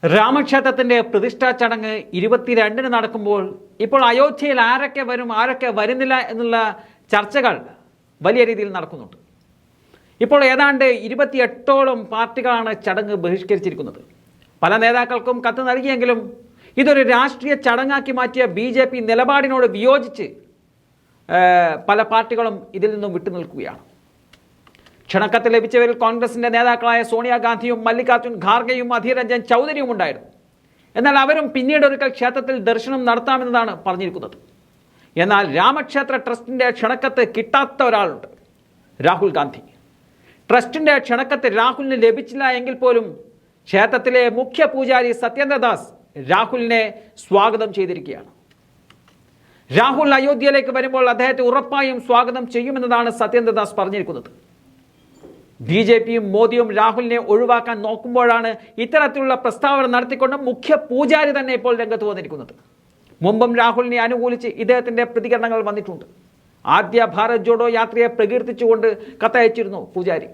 രാമക്ഷേത്രത്തിന്റെ പ്രതിഷ്ഠാ ചടങ്ങ് 22-ന് നടക്കുമ്പോൾ ഇപ്പോൾ അയോധ്യയിൽ ആരൊക്കെ വരും ആരൊക്കെ വരുന്നില്ല എന്നുള്ള ചർച്ചകൾ വലിയ രീതിയിൽ നടക്കുന്നുണ്ട്. ഇപ്പോൾ ഏതാണ്ട് 28ഓളം പാർട്ടികളാണ് ചടങ്ങ് ബഹിഷ്കരിച്ചിരിക്കുന്നത്. പല നേതാക്കൾക്കും കത്ത് നൽകിയെങ്കിലും ഇതൊരു രാഷ്ട്രീയ ചടങ്ങാക്കി മാറ്റിയ BJP നിലപാടിനോട് വിയോജിച്ച് പല പാർട്ടികളും ഇതിൽ നിന്നും വിട്ടുനിൽക്കുകയാണ്. ക്ഷണക്കത്ത് ലഭിച്ചവരിൽ കോൺഗ്രസിന്റെ നേതാക്കളായ സോണിയാഗാന്ധിയും മല്ലികാർജുൻ ഖാർഗെയും അധീർ രഞ്ജൻ ചൗധരിയും ഉണ്ടായിരുന്നു. എന്നാൽ അവരും പിന്നീട് ഒരിക്കൽ ക്ഷേത്രത്തിൽ ദർശനം നടത്താമെന്നതാണ് പറഞ്ഞിരിക്കുന്നത്. എന്നാൽ രാമക്ഷേത്ര ട്രസ്റ്റിന്റെ ക്ഷണക്കത്ത് കിട്ടാത്ത ഒരാളുണ്ട്, രാഹുൽ ഗാന്ധി. ട്രസ്റ്റിന്റെ ക്ഷണക്കത്ത് രാഹുലിന് ലഭിച്ചില്ല എങ്കിൽ പോലും ക്ഷേത്രത്തിലെ മുഖ്യ പൂജാരി സത്യേന്ദ്രദാസ് രാഹുലിനെ സ്വാഗതം ചെയ്തിരിക്കുകയാണ്. രാഹുൽ അയോധ്യയിലേക്ക് വരുമ്പോൾ അദ്ദേഹത്തെ ഉറപ്പായും സ്വാഗതം ചെയ്യുമെന്നതാണ് സത്യേന്ദ്രദാസ് പറഞ്ഞിരിക്കുന്നത്. BJPയും മോദിയും രാഹുലിനെ ഒഴിവാക്കാൻ നോക്കുമ്പോഴാണ് ഇത്തരത്തിലുള്ള പ്രസ്താവന നടത്തിക്കൊണ്ട് മുഖ്യ പൂജാരി തന്നെ ഇപ്പോൾ രംഗത്ത് വന്നിരിക്കുന്നത്. മുമ്പും രാഹുലിനെ അനുകൂലിച്ച് ഇദ്ദേഹത്തിന്റെ പ്രതികരണങ്ങൾ വന്നിട്ടുണ്ട്. ആദ്യ ഭാരത് ജോഡോ യാത്രയെ പ്രകീർത്തിച്ചുകൊണ്ട് കത്തയച്ചിരുന്നു പൂജാരി.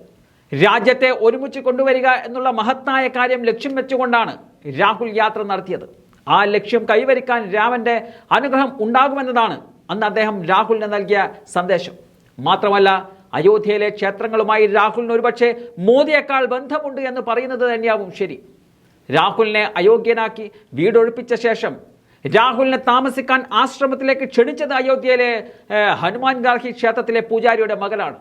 രാജ്യത്തെ ഒരുമിച്ച് കൊണ്ടുവരിക എന്നുള്ള മഹത്തായ കാര്യം ലക്ഷ്യം വെച്ചുകൊണ്ടാണ് രാഹുൽ യാത്ര നടത്തിയത്. ആ ലക്ഷ്യം കൈവരിക്കാൻ രാമന്റെ അനുഗ്രഹം ഉണ്ടാകുമെന്നതാണ് അന്ന് അദ്ദേഹം രാഹുലിന് നൽകിയ സന്ദേശം. മാത്രമല്ല, അയോധ്യയിലെ ക്ഷേത്രങ്ങളുമായി രാഹുലിന് ഒരുപക്ഷെ മോദിയേക്കാൾ ബന്ധമുണ്ട് എന്ന് പറയുന്നത് തന്നെയാവും ശരി. രാഹുലിനെ അയോഗ്യനാക്കി വീടൊഴിപ്പിച്ച ശേഷം രാഹുലിനെ താമസിക്കാൻ ആശ്രമത്തിലേക്ക് ക്ഷണിച്ചത് അയോധ്യയിലെ ഹനുമാൻ ഗാർഹി ക്ഷേത്രത്തിലെ പൂജാരിയുടെ മകനാണ്.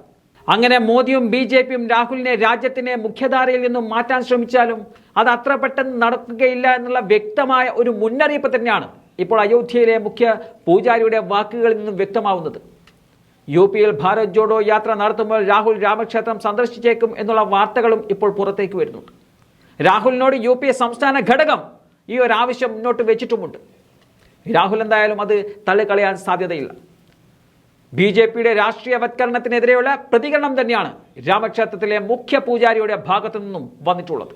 അങ്ങനെ മോദിയും BJPയും രാഹുലിനെ രാജ്യത്തിന്റെ മുഖ്യധാരയിൽ നിന്നും മാറ്റാൻ ശ്രമിച്ചാലും അത് അത്ര പെട്ടെന്ന് നടക്കുകയില്ല എന്നുള്ള വ്യക്തമായ ഒരു മുന്നറിയിപ്പ് തന്നെയാണ് ഇപ്പോൾ അയോധ്യയിലെ മുഖ്യ പൂജാരിയുടെ വാക്കുകളിൽ നിന്നും വ്യക്തമാവുന്നത്. UPയിൽ ഭാരത് ജോഡോ യാത്ര നടത്തുമ്പോൾ രാഹുൽ രാമക്ഷേത്രം സന്ദർശിച്ചേക്കും എന്നുള്ള വാർത്തകളും ഇപ്പോൾ പുറത്തേക്ക് വരുന്നുണ്ട്. രാഹുലിനോട് UP സംസ്ഥാന ഘടകം ഈ ഒരു ആവശ്യം മുന്നോട്ട് വെച്ചിട്ടുമുണ്ട്. രാഹുൽ എന്തായാലും അത് തള്ളിക്കളയാൻ സാധ്യതയില്ല. BJPയുടെ രാഷ്ട്രീയവത്കരണത്തിനെതിരെയുള്ള പ്രതികരണം തന്നെയാണ് രാമക്ഷേത്രത്തിലെ മുഖ്യ പൂജാരിയുടെ ഭാഗത്തു നിന്നും വന്നിട്ടുള്ളത്.